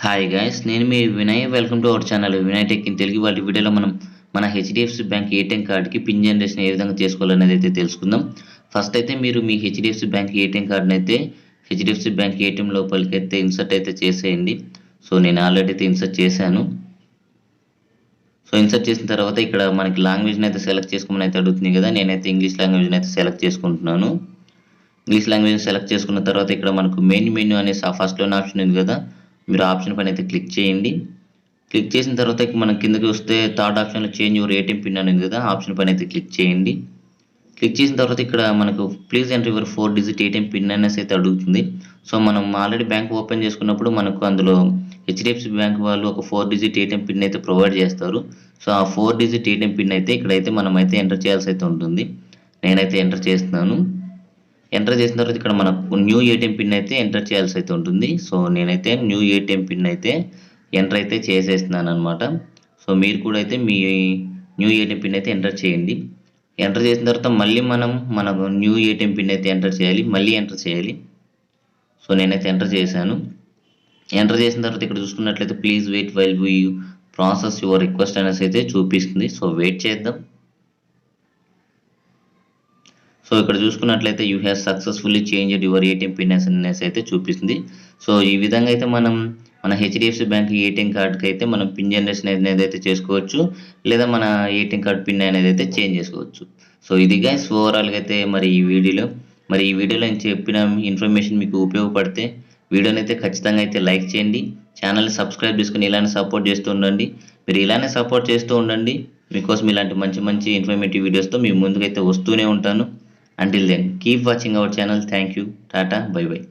Hi guys, నేను మీ Vinay. Welcome to our channel Vinay tech in Telugu. వాటి వీడియోలో మనం మన హెచ్డిఎఫ్సి బ్యాంక్ ఏటీఎం కార్డ్కి పిన్ జనరేషన్ ఏ విధంగా చేసుకోవాలనేది అయితే తెలుసుకుందాం. ఫస్ట్ అయితే మీరు మీ హెచ్డిఎఫ్సి బ్యాంక్ ఏటీఎం కార్డ్ని అయితే హెచ్డిఎఫ్సి బ్యాంక్ ఏటీఎం లోపలికి అయితే ఇన్సర్ట్ అయితే చేసేయండి. సో నేను ఆల్రెడీ అయితే ఇన్సర్ట్ చేశాను. సో ఇన్సర్ట్ చేసిన తర్వాత ఇక్కడ మనకి లాంగ్వేజ్ని అయితే సెలెక్ట్ చేసుకోమని అయితే అడుగుతుంది కదా. నేనైతే ఇంగ్లీష్ లాంగ్వేజ్ని అయితే సెలెక్ట్ చేసుకుంటున్నాను. ఇంగ్లీష్ లాంగ్వేజ్ సెలెక్ట్ చేసుకున్న తర్వాత ఇక్కడ మనకు మెయిన్ అనే ఫస్ట్లోనే ఆప్షన్ ఉంది కదా, మీరు ఆప్షన్ పైన అయితే క్లిక్ చేయండి. క్లిక్ చేసిన తర్వాత మనం కిందకి వస్తే థర్డ్ ఆప్షన్లో చేంజ్ యువర్ ఏటీఎం పిన్ అనేది కదా, ఆప్షన్ పైన అయితే క్లిక్ చేయండి. క్లిక్ చేసిన తర్వాత ఇక్కడ మనకు please enter your 4 digit ATM pin అనేసి అయితే అడుగుతుంది. సో మనం ఆల్రెడీ బ్యాంక్ ఓపెన్ చేసుకున్నప్పుడు మనకు అందులో హెచ్డిఎఫ్సి బ్యాంక్ వాళ్ళు ఒక 4 డిజిట్ ఏటీఎం పిన్ అయితే ప్రొవైడ్ చేస్తారు. సో ఆ 4 డిజిట్ ఏటీఎం పిన్ అయితే ఇక్కడైతే మనం అయితే ఎంటర్ చేయాల్సి అయితే ఉంటుంది. నేనైతే ఎంటర్ చేస్తున్నాను. ఎంటర్ చేసిన తర్వాత ఇక్కడ మనకు న్యూ ఏటీఎం పిన్ అయితే ఎంటర్ చేయాల్సి అయితే ఉంటుంది. సో నేనైతే న్యూ ఏటీఎం పిన్ అయితే ఎంటర్ అయితే చేసేస్తున్నాను అనమాట. సో మీరు కూడా అయితే మీ న్యూ ఏటీఎం పిన్ అయితే ఎంటర్ చేయండి. ఎంటర్ చేసిన తర్వాత మళ్ళీ మన న్యూ ఏటీఎం పిన్ అయితే ఎంటర్ చేయాలి, మళ్ళీ ఎంటర్ చేయాలి. సో నేనైతే ఎంటర్ చేశాను. ఎంటర్ చేసిన తర్వాత ఇక్కడ చూసుకున్నట్లయితే please wait while we process your request అనేసి అయితే చూపిస్తుంది. సో వెయిట్ చేద్దాం. సో ఇక్కడ చూసుకున్నట్లయితే you have successfully changed your ATM pin అనేసి అయితే చూపిస్తుంది. సో ఈ విధంగా అయితే మనం మన హెచ్డిఎఫ్సి బ్యాంక్ ఏటీఎం కార్డ్కి అయితే మనం పిన్ జనరేషన్ అనేది అయితే చేసుకోవచ్చు, లేదా మన ఏటీఎం కార్డ్ పిన్ అనేది అయితే చేంజ్ చేసుకోవచ్చు. సో ఇది గైస్ ఓవరాల్గా అయితే ఈ వీడియోలో నేను చెప్పిన ఇన్ఫర్మేషన్ మీకు ఉపయోగపడితే వీడియోని అయితే ఖచ్చితంగా అయితే లైక్ చేయండి. ఛానల్ని సబ్స్క్రైబ్ చేసుకుని ఇలానే సపోర్ట్ చేస్తూ ఉండండి. మీరు ఇలానే సపోర్ట్ చేస్తూ ఉండండి. మీకోసం ఇలాంటి మంచి ఇన్ఫర్మేటివ్ వీడియోస్తో మీ ముందుకైతే వస్తూనే ఉంటాను. Until then, keep watching our channel. Thank you. Tata. Bye bye.